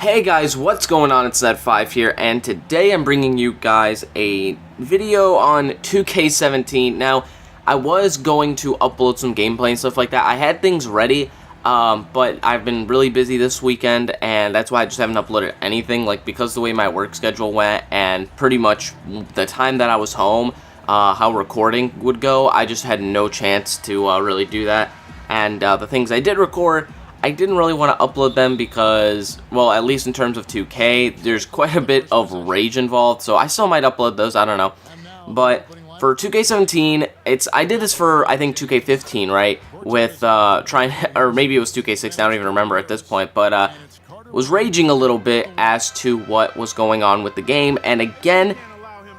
Hey guys, what's going on? It's Nedfive here, and today I'm bringing you guys a video on 2K17. Now, I was going to upload some gameplay and stuff like that. I had things ready, but I've been really busy this weekend, and that's why I just haven't uploaded anything, like, because of the way my work schedule went, and pretty much the time that I was home, how recording would go, I just had no chance to really do that. And the things I did record, I didn't really want to upload them because, well, at least in terms of 2K, there's quite a bit of rage involved, so I still might upload those, I don't know. But for 2K17, I did this for, I think, 2K15, right, with or maybe it was 2K16, I don't even remember at this point, but was raging a little bit as to what was going on with the game, and again,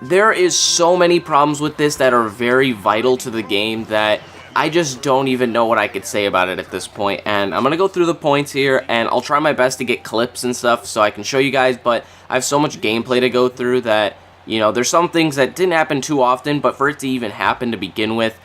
there is so many problems with this that are very vital to the game that I just don't even know what I could say about it at this point, and I'm going to go through the points here, and I'll try my best to get clips and stuff so I can show you guys, but I have so much gameplay to go through that, you know, there's some things that didn't happen too often, but for it to even happen to begin with,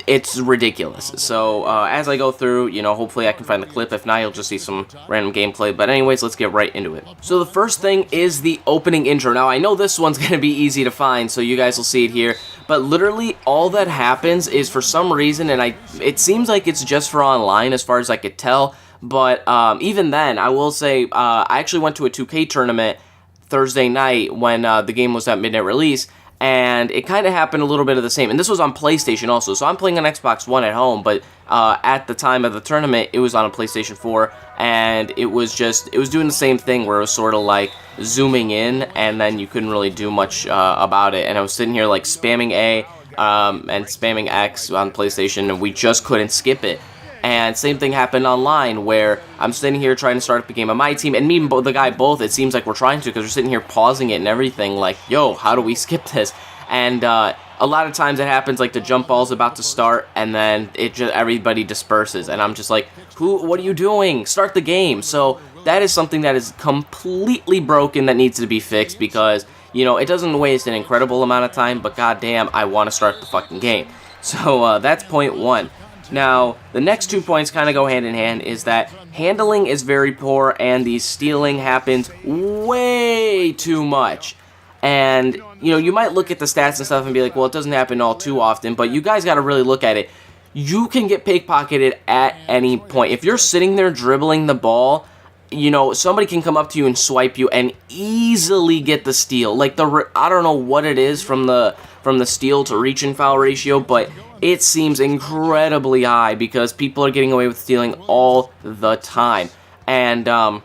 it's ridiculous. So, as I go through, you know, hopefully I can find the clip. If not, you'll just see some random gameplay. But anyways, let's get right into it. So the first thing is the opening intro. Now, I know this one's going to be easy to find, so you guys will see it here. But literally, all that happens is, for some reason, and it seems like it's just for online as far as I could tell. But even then, I will say, I actually went to a 2K tournament Thursday night when the game was at midnight release. And it kind of happened a little bit of the same. And this was on PlayStation also. So I'm playing on Xbox One at home. But at the time of the tournament, it was on a PlayStation 4. And it was doing the same thing where it was sort of like zooming in. And then you couldn't really do much about it. And I was sitting here like spamming A and spamming X on PlayStation. And we just couldn't skip it. And same thing happened online where I'm sitting here trying to start up a game on my team, and me and the guy both, it seems like we're trying to, because we're sitting here pausing it and everything, like, yo, how do we skip this? And a lot of times it happens, like the jump ball's about to start, and then everybody disperses, and I'm just like, what are you doing? Start the game. So that is something that is completely broken that needs to be fixed, because, you know, it doesn't waste an incredible amount of time, but goddamn, I want to start the fucking game. So that's point one. Now, the next 2 points kind of go hand in hand, is that handling is very poor and the stealing happens way too much. And, you know, you might look at the stats and stuff and be like, well, it doesn't happen all too often, but you guys got to really look at it. You can get pickpocketed at any point. If you're sitting there dribbling the ball, you know, somebody can come up to you and swipe you and easily get the steal. Like, I don't know what it is from the steal to reach and foul ratio, but it seems incredibly high because people are getting away with stealing all the time. And I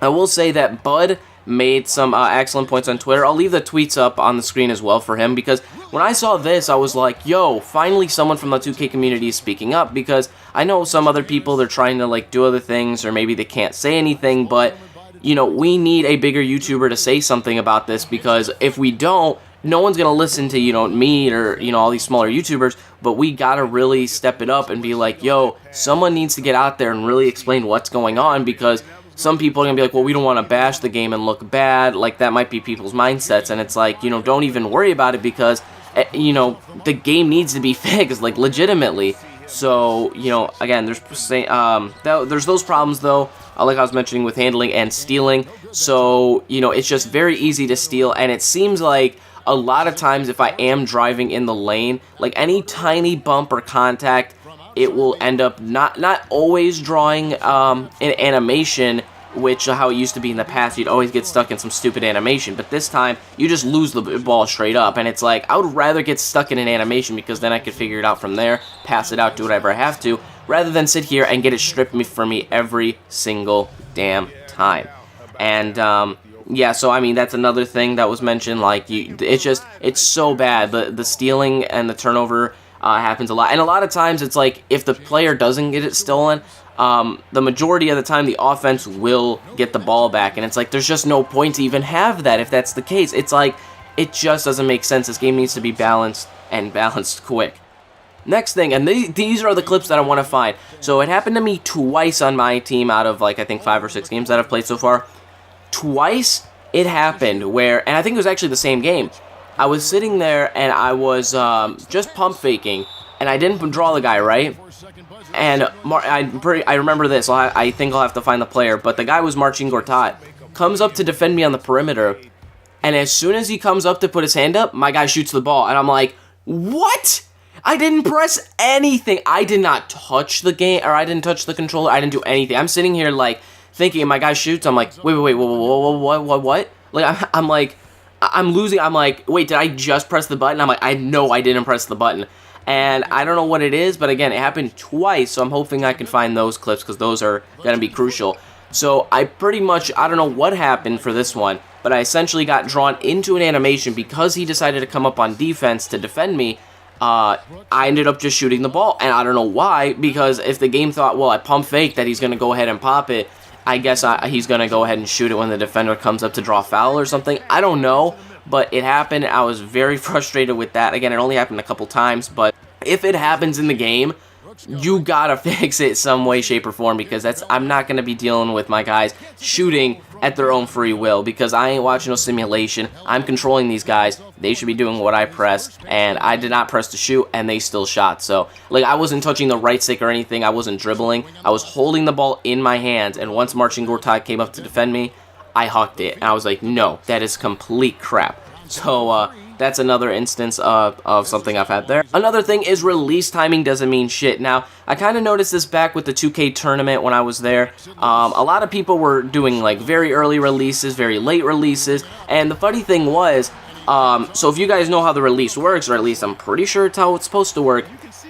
will say that Bud made some excellent points on Twitter. I'll leave the tweets up on the screen as well for him, because when I saw this, I was like, yo, finally someone from the 2K community is speaking up, because I know some other people, they're trying to, like, do other things, or maybe they can't say anything, but, you know, we need a bigger YouTuber to say something about this, because if we don't, no one's going to listen to, you know, me or, you know, all these smaller YouTubers, but we got to really step it up and be like, yo, someone needs to get out there and really explain what's going on, because some people are going to be like, well, we don't want to bash the game and look bad. Like, that might be people's mindsets, and it's like, you know, don't even worry about it, because, you know, the game needs to be fixed, like, legitimately. So, you know, again, there's those problems, though, like I was mentioning, with handling and stealing. So, you know, it's just very easy to steal, and it seems like a lot of times if I am driving in the lane, like any tiny bump or contact, it will end up not always drawing an animation, which how it used to be in the past. You'd always get stuck in some stupid animation, but this time you just lose the ball straight up, and it's like, I would rather get stuck in an animation, because then I could figure it out from there, pass it out, do whatever I have to, rather than sit here and get it stripped from me every single damn time. And yeah, so I mean, that's another thing that was mentioned, like, it's so bad, the stealing and the turnover happens a lot, and a lot of times it's like, if the player doesn't get it stolen, the majority of the time the offense will get the ball back, and it's like, there's just no point to even have that if that's the case. It's like, it just doesn't make sense. This game needs to be balanced, and balanced quick. Next thing, and these are the clips that I want to find. So it happened to me twice on my team out of, like, I think 5 or 6 games that I've played so far. Twice it happened where, and I think it was actually the same game, I was sitting there and I was just pump faking, and I didn't draw the guy, right? and I remember this. I think I'll have to find the player, but the guy was marching Gortat. Comes up to defend me on the perimeter, and as soon as he comes up to put his hand up, my guy shoots the ball, and I'm like, what? I didn't press anything. I did not touch the game, or I didn't touch the controller. I didn't do anything. I'm sitting here like thinking, my guy shoots. I'm like, wait, what? Like I'm like, I'm losing. I'm like, wait, did I just press the button? I'm like, I know I didn't press the button. And I don't know what it is, but again, it happened twice, so I'm hoping I can find those clips because those are going to be crucial. So I pretty much, I don't know what happened for this one, but I essentially got drawn into an animation because he decided to come up on defense to defend me. I ended up just shooting the ball, and I don't know why, because if the game thought, well, I pump fake that he's going to go ahead and pop it, I guess he's going to go ahead and shoot it when the defender comes up to draw foul or something. I don't know, but it happened. I was very frustrated with that. Again, it only happened a couple times, but if it happens in the game, you gotta fix it some way, shape, or form, because I'm not gonna be dealing with my guys shooting at their own free will, because I ain't watching no simulation. I'm controlling these guys. They should be doing what I press, and I did not press to shoot, and they still shot. So, like, I wasn't touching the right stick or anything. I wasn't dribbling. I was holding the ball in my hands, and once Marching Gortat came up to defend me, I hucked it, and I was like, no, that is complete crap. So, that's another instance of something I've had there. Another thing is release timing doesn't mean shit. Now, I kind of noticed this back with the 2K tournament when I was there. A lot of people were doing, like, very early releases, very late releases, and the funny thing was, so if you guys know how the release works, or at least I'm pretty sure it's how it's supposed to work,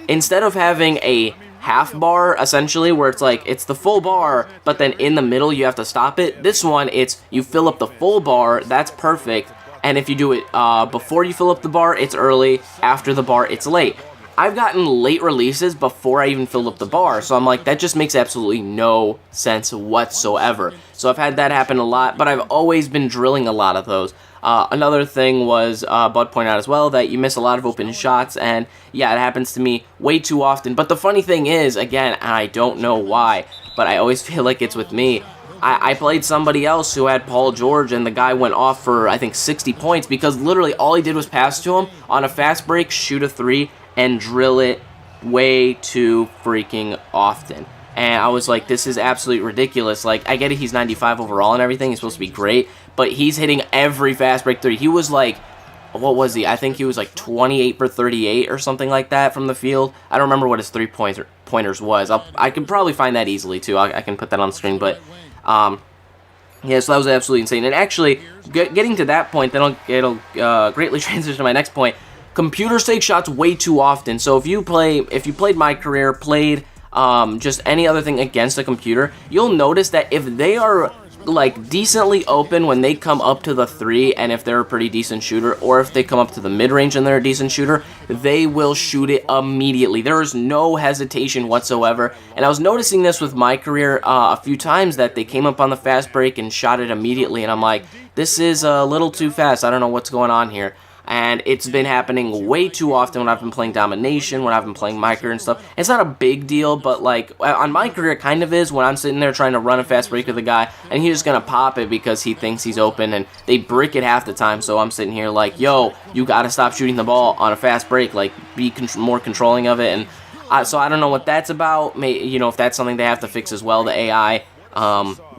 instead of having a half bar, essentially, where it's like, it's the full bar, but then in the middle you have to stop it. This one, it's, you fill up the full bar, that's perfect, and if you do it before you fill up the bar, it's early, after the bar, it's late. I've gotten late releases before I even filled up the bar, so I'm like, that just makes absolutely no sense whatsoever. So I've had that happen a lot, but I've always been drilling a lot of those. Another thing was, Bud pointed out as well, that you miss a lot of open shots, and yeah, it happens to me way too often. But the funny thing is, again, and I don't know why, but I always feel like it's with me, I played somebody else who had Paul George, and the guy went off for, I think, 60 points, because literally all he did was pass to him on a fast break, shoot a three, and drill it way too freaking often. And I was like, this is absolutely ridiculous. Like, I get it, he's 95 overall and everything, he's supposed to be great, but he's hitting every fast break three. He was like, what was he? I think he was like 28 for 38 or something like that from the field. I don't remember what his three-pointers was. I can probably find that easily, too. I can put that on the screen, but yeah, so that was absolutely insane. And actually, getting to that point, then it'll greatly transition to my next point. Computers take shots way too often. So if you played my career, played just any other thing against a computer, you'll notice that if they are like decently open when they come up to the three, and if they're a pretty decent shooter, or if they come up to the mid-range and they're a decent shooter, they will shoot it immediately. There is no hesitation whatsoever. And I was noticing this with my career a few times, that they came up on the fast break and shot it immediately, and I'm like, this is a little too fast. I don't know what's going on here. And it's been happening way too often when I've been playing Domination, when I've been playing my career and stuff. It's not a big deal, but like, on my career it kind of is, when I'm sitting there trying to run a fast break with a guy, and he's just going to pop it because he thinks he's open, and they brick it half the time, so I'm sitting here like, yo, you got to stop shooting the ball on a fast break, like, be more controlling of it, and so I don't know what that's about. You know, if that's something they have to fix as well, the AI,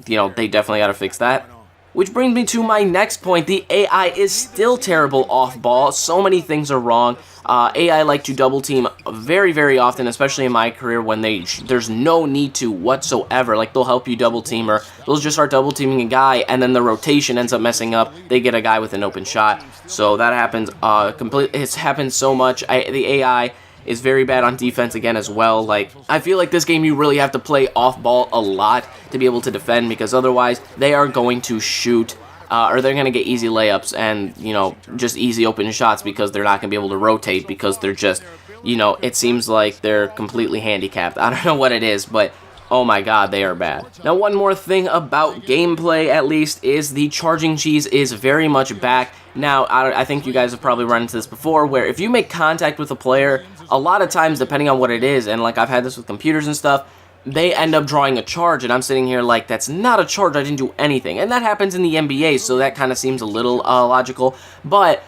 you know, they definitely got to fix that. Which brings me to my next point. The AI is still terrible off ball. So many things are wrong. AI like to double team very, very often, especially in my career, when there's no need to whatsoever. Like, they'll help you double team, or they'll just start double teaming a guy, and then the rotation ends up messing up. They get a guy with an open shot. So that happens it's happened so much. The AI is very bad on defense again as well. Like, I feel like this game you really have to play off ball a lot to be able to defend, because otherwise they are going to shoot or they're going to get easy layups and, you know, just easy open shots, because they're not going to be able to rotate, because they're just, you know, it seems like they're completely handicapped. I don't know what it is, but oh my god, they are bad. Now, one more thing about gameplay, at least, is the charging cheese is very much back. Now, I think you guys have probably run into this before, where if you make contact with a player, a lot of times, depending on what it is, and like I've had this with computers and stuff, they end up drawing a charge, and I'm sitting here like, that's not a charge, I didn't do anything. And that happens in the NBA, so that kind of seems a little logical, but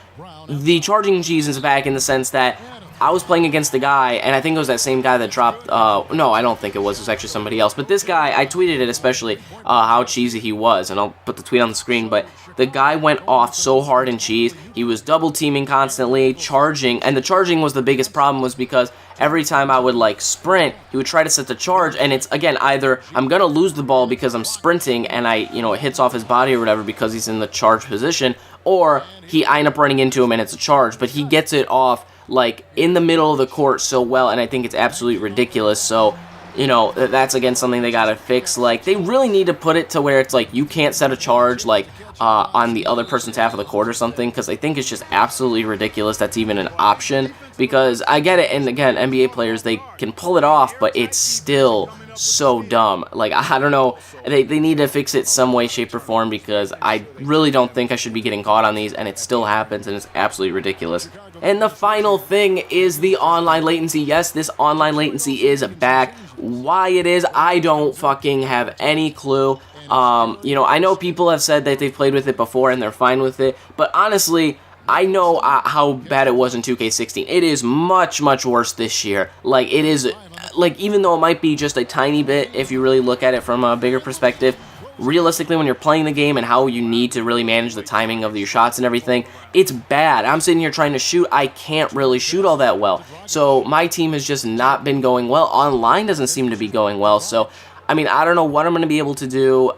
the charging cheese is back in the sense that I was playing against the guy, and I think it was that same guy that dropped, no, I don't think it was actually somebody else, but this guy, I tweeted it especially, how cheesy he was, and I'll put the tweet on the screen, but the guy went off so hard in cheese. He was double teaming constantly, charging, and the charging was the biggest problem, was because every time I would like sprint, he would try to set the charge, and it's, again, either I'm gonna lose the ball because I'm sprinting and it hits off his body or whatever because he's in the charge position, or I end up running into him and it's a charge, but he gets it off like in the middle of the court so well, and I think it's absolutely ridiculous. So that's again something they gotta fix. Like, they really need to put it to where it's like you can't set a charge like on the other person's half of the court or something, because I think it's just absolutely ridiculous that's even an option. Because I get it, and again, NBA players, they can pull it off, but it's still so dumb. Like, I don't know, they need to fix it some way, shape, or form, because I really don't think I should be getting caught on these, and it still happens, and it's absolutely ridiculous. And the final thing is the online latency. Yes, this online latency is back. Why it is, I don't fucking have any clue. I know people have said that they've played with it before and they're fine with it, but honestly, I know how bad it was in 2K16. It is much, much worse this year. Like, it is, like, even though it might be just a tiny bit, if you really look at it from a bigger perspective, realistically, when you're playing the game and how you need to really manage the timing of your shots and everything, it's bad. I'm sitting here trying to shoot. I can't really shoot all that well. So my team has just not been going well. Online doesn't seem to be going well. So, I mean, I don't know what I'm going to be able to do,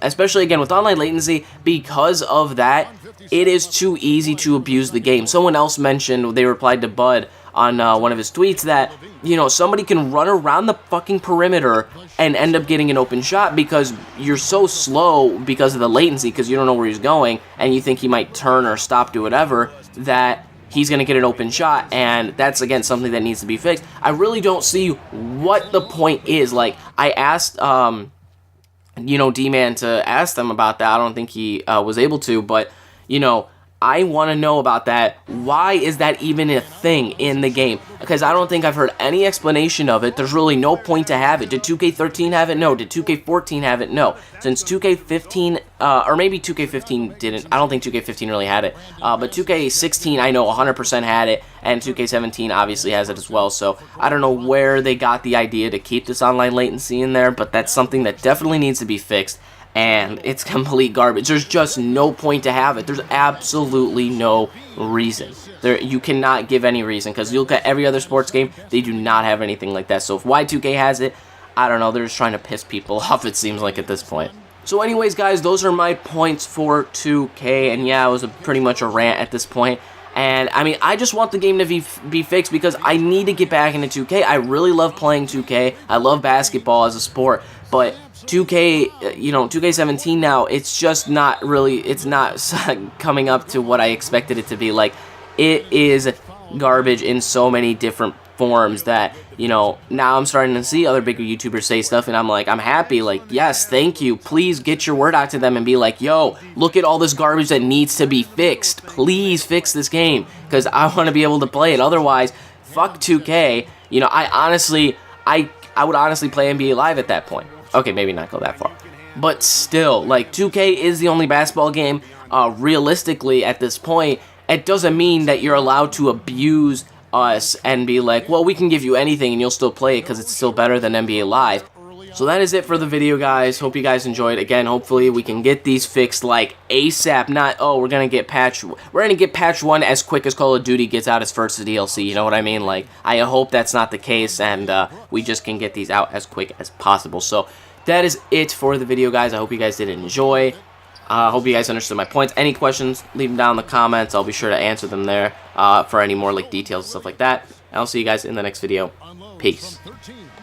especially, again, with online latency. Because of that, it is too easy to abuse the game. Someone else mentioned, they replied to Bud on one of his tweets, that, somebody can run around the fucking perimeter and end up getting an open shot because you're so slow because of the latency, because you don't know where he's going, and you think he might turn or stop, do whatever, that he's going to get an open shot, and that's, again, something that needs to be fixed. I really don't see what the point is. Like, I asked, D-Man to ask them about that. I don't think he was able to, but, I want to know about that. Why is that even a thing in the game? Because I don't think I've heard any explanation of it. There's really no point to have it. Did 2K13 have it? No. Did 2K14 have it? No. Since 2K15, or maybe 2K15 didn't. I don't think 2K15 really had it. But 2K16, I know 100% had it, and 2K17 obviously has it as well. So I don't know where they got the idea to keep this online latency in there, but that's something that definitely needs to be fixed. And it's complete garbage. There's just no point to have it. There's absolutely no reason. You cannot give any reason, because you look at every other sports game, they do not have anything like that. So if Y2K has it, I don't know, they're just trying to piss people off, it seems like, at this point. So anyways, guys, those are my points for 2K, and yeah, it was pretty much a rant at this point. And, I mean, I just want the game to be fixed, because I need to get back into 2K. I really love playing 2K. I love basketball as a sport, but 2K, 2K17 now, it's just not really, it's not coming up to what I expected it to be. Like, it is garbage in so many different forms that, now I'm starting to see other bigger YouTubers say stuff, and I'm like, I'm happy, like, yes, thank you, please get your word out to them and be like, yo, look at all this garbage that needs to be fixed, please fix this game, because I want to be able to play it. Otherwise, fuck 2K. I would honestly play NBA Live at that point. Okay, maybe not go that far, but still, like, 2K is the only basketball game, realistically, at this point. It doesn't mean that you're allowed to abuse us and be like, well, we can give you anything and you'll still play it because it's still better than NBA Live. So that is it for the video, guys. Hope you guys enjoyed. Again, hopefully we can get these fixed like ASAP. Not, oh, we're gonna get patch 1 as quick as Call of Duty gets out its first DLC. You know what I mean? Like, I hope that's not the case, and we just can get these out as quick as possible. So that is it for the video, guys. I hope you guys did enjoy. Hope you guys understood my points. Any questions, leave them down in the comments. I'll be sure to answer them there for any more like details and stuff like that. And I'll see you guys in the next video. Peace.